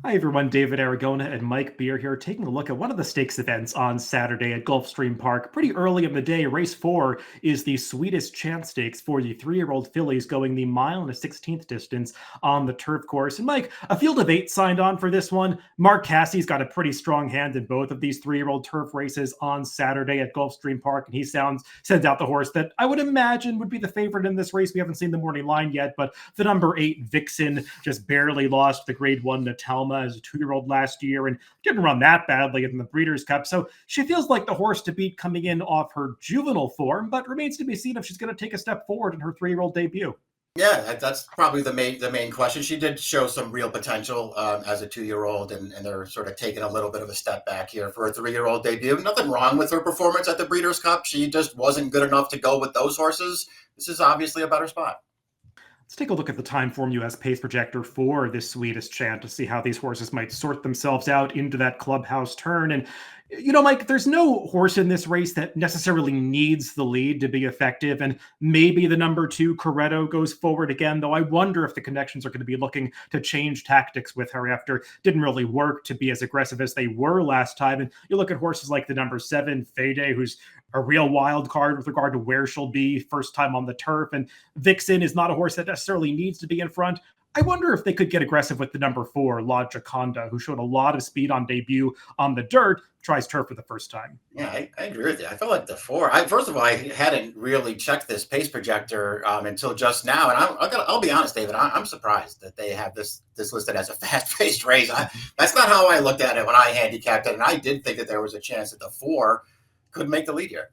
Hi everyone, David Aragona and Mike Beer here, taking a look at one of the stakes events on Saturday at Gulfstream Park. Pretty early in the day, race 4 is the Sweetest Chant stakes for the 3-year-old fillies going the 1.16 distance on the turf course. And Mike, a field of 8 signed on for this one. Mark Cassie's got a pretty strong hand in both of these 3-year-old turf races on Saturday at Gulfstream Park, and he sends out the horse that I would imagine would be the favorite in this race. We haven't seen the morning line yet, but the number 8 Vixen just barely lost the Grade 1 Natalma as a 2-year-old last year and didn't run that badly in the Breeders' Cup. So she feels like the horse to beat coming in off her juvenile form, but remains to be seen if she's going to take a step forward in her 3-year-old debut. Yeah, that's probably the main question. She did show some real potential as a 2-year-old, and they're sort of taking a little bit of a step back here for a 3-year-old debut. Nothing wrong with her performance at the Breeders' Cup. She just wasn't good enough to go with those horses. This is obviously a better spot. Let's take a look at the Timeform US Pace Projector for this Sweetest Chant to see how these horses might sort themselves out into that clubhouse turn. And, you know, Mike, there's no horse in this race that necessarily needs the lead to be effective. And maybe the number 2, Coretto, goes forward again, though I wonder if the connections are going to be looking to change tactics with her after it didn't really work to be as aggressive as they were last time. And you look at horses like the number 7, Fede, who's a real wild card with regard to where she'll be first time on the turf. And Vixen is not a horse that necessarily needs to be in front. I wonder if they could get aggressive with the number 4, La Gioconda, who showed a lot of speed on debut on the dirt, tries turf for the first time. Yeah, I agree with you. I feel like the 4. First of all, I hadn't really checked this pace projector until just now, and I'll be honest, David. I'm surprised that they have this listed as a fast-paced race. That's not how I looked at it when I handicapped it, and I did think that there was a chance that the 4 could make the lead here.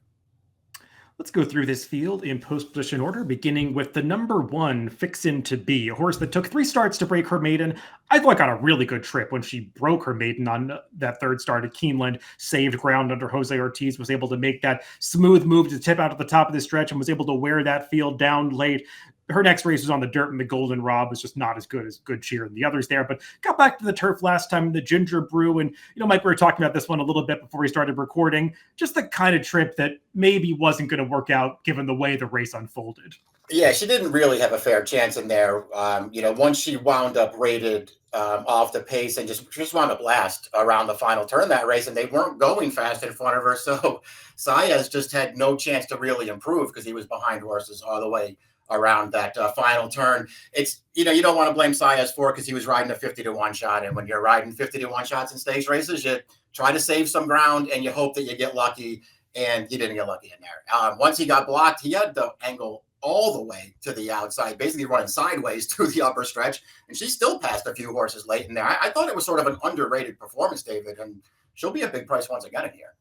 Let's go through this field in post-position order, beginning with the number 1, Vixen to Be, a horse that took 3 starts to break her maiden. I thought got a really good trip when she broke her maiden on that 3rd start at Keeneland, saved ground under Jose Ortiz, was able to make that smooth move to tip out at the top of the stretch and was able to wear that field down late. Her next race was on the dirt, and the Golden Rob was just not as good cheer and the others there, but got back to the turf last time in the Ginger Brew. And, you know, Mike, we were talking about this one a little bit before we started recording, just the kind of trip that maybe wasn't going to work out given the way the race unfolded. Yeah, she didn't really have a fair chance in there. Once she wound up rated off the pace and just wound up last around the final turn that race, and they weren't going fast in front of her. So Saez just had no chance to really improve because he was behind horses all the way around that final turn. It's, you don't want to blame Saez for it because he was riding a 50-1 shot. And when you're riding 50-1 shots in stakes races, you try to save some ground and you hope that you get lucky. And he didn't get lucky in there. Once he got blocked, he had the angle all the way to the outside, basically running sideways through the upper stretch. And she still passed a few horses late in there. I thought it was sort of an underrated performance, David, and she'll be a big price once again in here.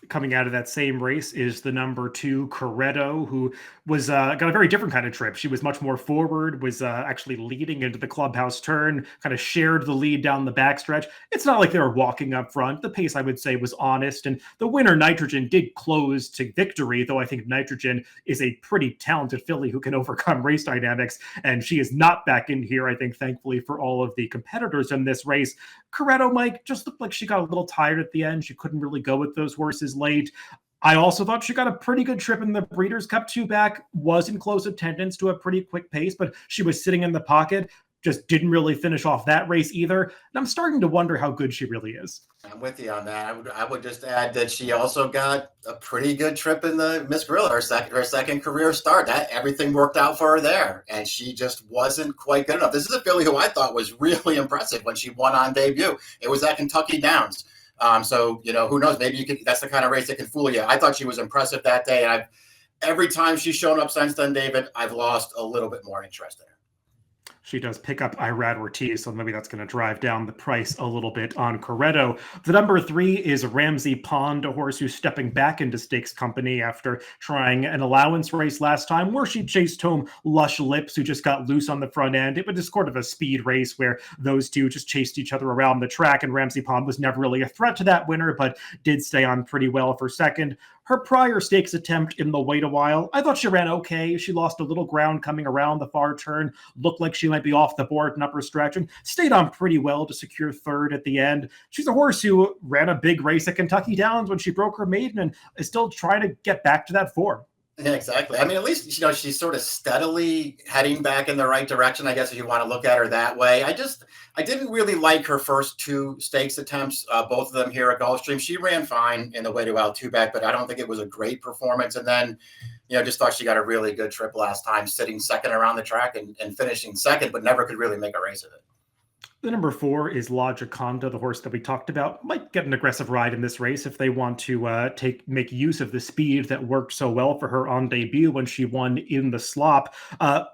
Coming out of that same race is the number 2, Coretto, who was got a very different kind of trip. She was much more forward, was actually leading into the clubhouse turn, kind of shared the lead down the backstretch. It's not like they were walking up front. The pace, I would say, was honest. And the winner, Nitrogen, did close to victory, though I think Nitrogen is a pretty talented filly who can overcome race dynamics. And she is not back in here, I think, thankfully, for all of the competitors in this race. Coretto, Mike, just looked like she got a little tired at the end. She couldn't really go with those horses late. I also thought she got a pretty good trip in the Breeders' Cup 2 back, was in close attendance to a pretty quick pace, but she was sitting in the pocket, just didn't really finish off that race either. And I'm starting to wonder how good she really is. I'm with you on that. I would just add that she also got a pretty good trip in the Miss Gorilla, her second career start. That everything worked out for her there, and she just wasn't quite good enough. This is a filly who I thought was really impressive when she won on debut. It was at Kentucky Downs. So, who knows? Maybe that's the kind of race that can fool you. I thought she was impressive that day. And every time she's shown up since then, David, I've lost a little bit more interest in her. She does pick up Irad Ortiz, so maybe that's going to drive down the price a little bit on Coretto. The number 3 is Ramsey Pond, a horse who's stepping back into stakes company after trying an allowance race last time where she chased home Lush Lips, who just got loose on the front end. It was just sort of a speed race where those two just chased each other around the track, and Ramsey Pond was never really a threat to that winner, but did stay on pretty well for second. Her prior stakes attempt in the Wait a While, I thought she ran okay. She lost a little ground coming around the far turn, looked like she might be off the board in upper stretch, and stayed on pretty well to secure 3rd at the end. She's a horse who ran a big race at Kentucky Downs when she broke her maiden and is still trying to get back to that form. Yeah, exactly. I mean, at least, she's sort of steadily heading back in the right direction, I guess, if you want to look at her that way. I didn't really like her first two stakes attempts, both of them here at Gulfstream. She ran fine in the way to Altuve, but I don't think it was a great performance. And then, just thought she got a really good trip last time, sitting second around the track and finishing second, but never could really make a race of it. The number 4 is Gioconda, the horse that we talked about. Might get an aggressive ride in this race if they want to make use of the speed that worked so well for her on debut when she won in the slop.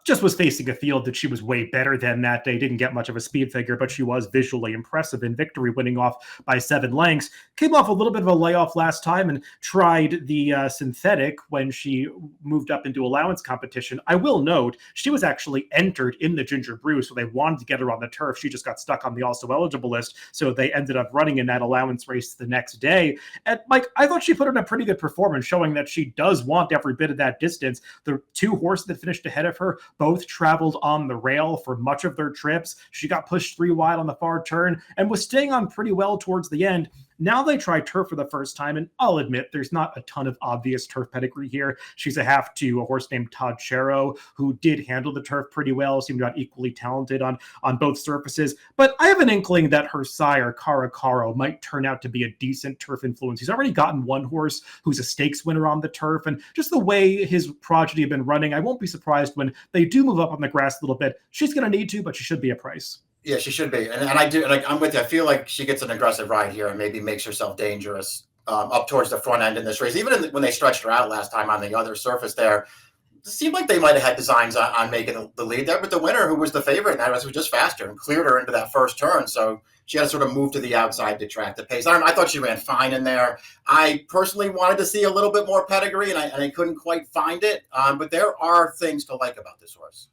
Just was facing a field that she was way better than that day. Didn't get much of a speed figure, but she was visually impressive in victory, winning off by 7 lengths. Came off a little bit of a layoff last time and tried the synthetic when she moved up into allowance competition. I will note she was actually entered in the Ginger Brew, so they wanted to get her on the turf. She just got stuck on the also eligible list, so they ended up running in that allowance race the next day. And Mike, I thought she put in a pretty good performance, showing that she does want every bit of that distance. The 2 horses that finished ahead of her both traveled on the rail for much of their trips. She got pushed 3 wide on the far turn and was staying on pretty well towards the end. Now they try turf for the first time, and I'll admit there's not a ton of obvious turf pedigree here. She's a half to a horse named Todd Chero, who did handle the turf pretty well, seemed about equally talented on both surfaces. But I have an inkling that her sire, Caro, might turn out to be a decent turf influence. He's already gotten one horse who's a stakes winner on the turf, and just the way his progeny have been running, I won't be surprised when they do move up on the grass a little bit. She's going to need to, but she should be a price. Yeah, she should be. And I do, and I'm with you. I feel like she gets an aggressive ride here and maybe makes herself dangerous up towards the front end in this race. Even when they stretched her out last time on the other surface there, it seemed like they might have had designs on making the lead there. But the winner, who was the favorite in that race, was just faster and cleared her into that first turn. So she had to sort of move to the outside to track the pace. I thought she ran fine in there. I personally wanted to see a little bit more pedigree, and I couldn't quite find it. But there are things to like about this horse.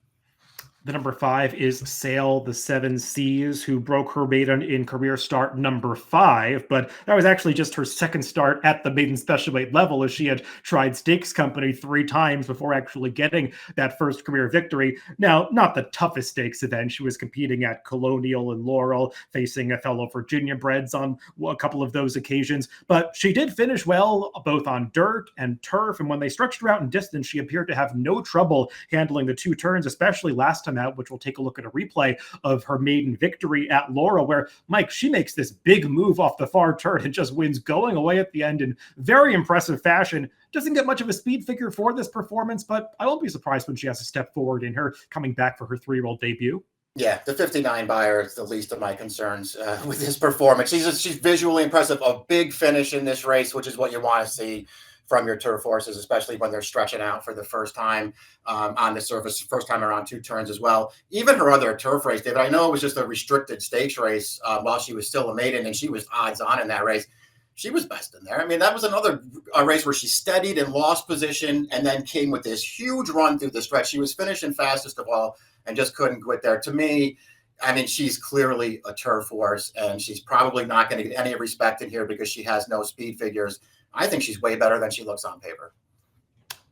The number 5 is Sail the Seven Seas, who broke her maiden in career start number 5, but that was actually just her second start at the maiden special weight level, as she had tried stakes company 3 times before actually getting that first career victory. Now, not the toughest stakes event. She was competing at Colonial and Laurel, facing a fellow Virginia breds on a couple of those occasions, but she did finish well both on dirt and turf, and when they stretched her out in distance, she appeared to have no trouble handling the 2 turns, especially last time out, which we'll take a look at a replay of her maiden victory at Laurel, where, Mike, she makes this big move off the far turn and just wins going away at the end in very impressive fashion. Doesn't get much of a speed figure for this performance, but I won't be surprised when she has a step forward in her coming back for her 3-year-old debut. Yeah, the 59 buyer is the least of my concerns with his performance. She's visually impressive. A big finish in this race, which is what you want to see from your turf horses, especially when they're stretching out for the first time on the surface, first time around 2 turns as well. Even her other turf race, David, I know it was just a restricted stakes race while she was still a maiden, and she was odds on in that race. She was best in there. I mean, that was another race where she steadied and lost position and then came with this huge run through the stretch. She was finishing fastest of all and just couldn't quit there. To me, I mean, she's clearly a turf horse, and she's probably not going to get any respect in here because she has no speed figures. I think she's way better than she looks on paper.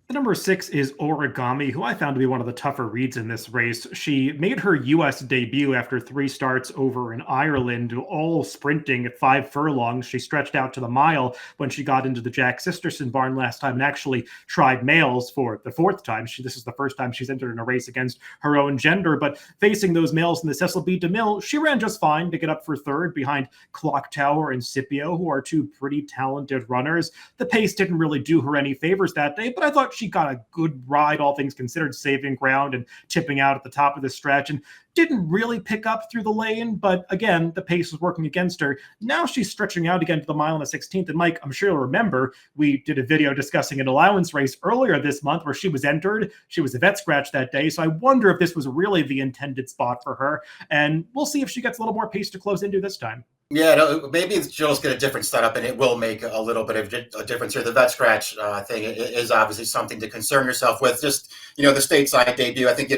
The number 6 is Origami, who I found to be one of the tougher reads in this race. She made her U.S. debut after 3 starts over in Ireland, all sprinting at 5 furlongs. She stretched out to the mile when she got into the Jack Sisterson barn last time and actually tried males for the 4th time. This is the first time she's entered in a race against her own gender, but facing those males in the Cecil B. DeMille, she ran just fine to get up for 3rd behind Clock Tower and Scipio, who are 2 pretty talented runners. The pace didn't really do her any favors that day, but I thought she got a good ride, all things considered, saving ground and tipping out at the top of the stretch, and didn't really pick up through the lane, but again, the pace was working against her. Now she's stretching out again to the mile on the 16th, and Mike, I'm sure you'll remember, we did a video discussing an allowance race earlier this month where she was entered. She was a vet scratch that day, so I wonder if this was really the intended spot for her, and we'll see if she gets a little more pace to close into this time. Yeah, no, maybe she'll just get a different setup, and it will make a little bit of a difference here. The vet scratch thing is obviously something to concern yourself with. Just, the stateside debut, I think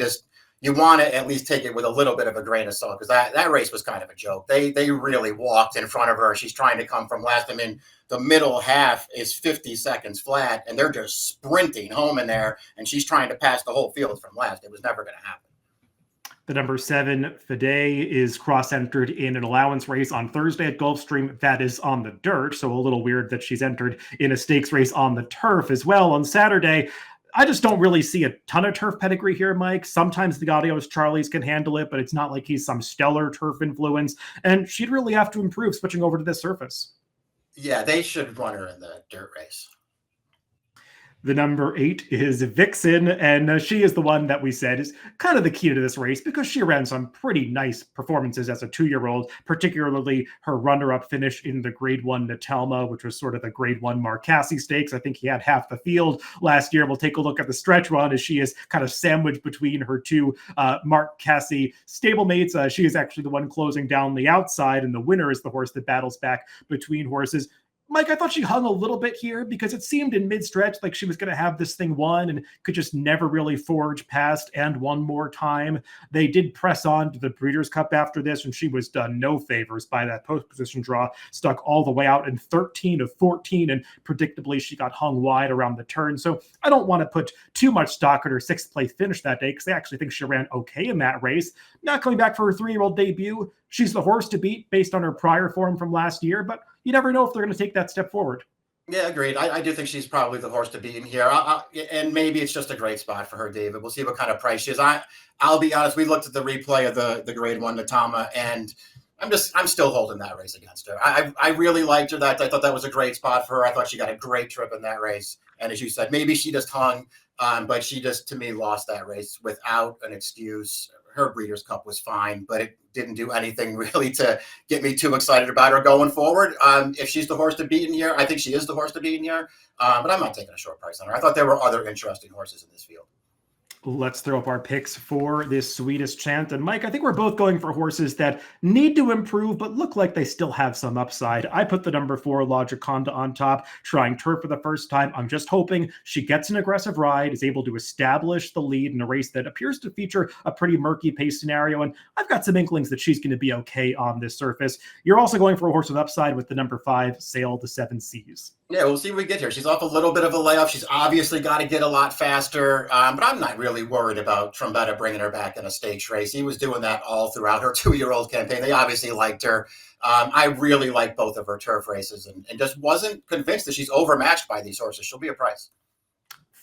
you want to at least take it with a little bit of a grain of salt, because that race was kind of a joke. They really walked in front of her. She's trying to come from last. I mean, the middle half is 50 seconds flat, and they're just sprinting home in there, and she's trying to pass the whole field from last. It was never going to happen. The number 7, Fide, is cross-entered in an allowance race on Thursday at Gulfstream. That is on the dirt, so a little weird that she's entered in a stakes race on the turf as well on Saturday. I just don't really see a ton of turf pedigree here, Mike. Sometimes the Gaudios Charlies can handle it, but it's not like he's some stellar turf influence. And she'd really have to improve switching over to this surface. Yeah, they should run her in the dirt race. The number 8 is Vixen, and she is the one that we said is kind of the key to this race because she ran some pretty nice performances as a 2-year-old, particularly her runner-up finish in the Grade 1 Natelma, which was sort of the Grade 1 Marcassi Stakes. I think he had half the field last year. We'll take a look at the stretch run as she is kind of sandwiched between her two Marcassi stablemates. She is actually the one closing down the outside, and the winner is the horse that battles back between horses. Mike, I thought she hung a little bit here because it seemed in mid-stretch like she was going to have this thing won and could just never really forge past and one more time. They did press on to the Breeders' Cup after this, and she was done no favors by that post-position draw, stuck all the way out in 13 of 14, and predictably she got hung wide around the turn. So I don't want to put too much stock in her 6th-place finish that day because I actually think she ran okay in that race. Not coming back for her 3-year-old debut. She's the horse to beat based on her prior form from last year, but you never know if they're going to take that step forward. Yeah, agreed. I do think she's probably the horse to beat in here. And maybe it's just a great spot for her, David. We'll see what kind of price she is. I'll be honest, we looked at the replay of the Grade 1 Natama, and I'm still holding that race against her. I really liked her. I thought that was a great spot for her. I thought she got a great trip in that race. And as you said, maybe she just hung, but she just, to me, lost that race without an excuse. Her Breeders' Cup was fine, but it didn't do anything really to get me too excited about her going forward. If she's the horse to beat in here, I think she is the horse to beat in here, but I'm not taking a short price on her. I thought there were other interesting horses in this field. Let's throw up our picks for this Sweetest Chant. And Mike, I think we're both going for horses that need to improve, but look like they still have some upside. I put the number 4, Gioconda, on top, trying turf for the first time. I'm just hoping she gets an aggressive ride, is able to establish the lead in a race that appears to feature a pretty murky pace scenario. And I've got some inklings that she's going to be okay on this surface. You're also going for a horse with upside with the number 5, Sail the 7 Seas. Yeah, we'll see what we get here. She's off a little bit of a layoff. She's obviously got to get a lot faster, but I'm not really worried about Trombetta bringing her back in a stakes race. He was doing that all throughout her 2-year-old campaign. They obviously liked her. I really like both of her turf races and just wasn't convinced that she's overmatched by these horses. She'll be a price.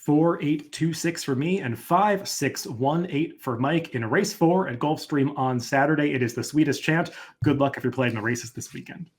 4-8-2-6 for me and 5-6-1-8 for Mike in race 4 at Gulfstream on Saturday. It is the Sweetest Chant. Good luck if you're playing the races this weekend.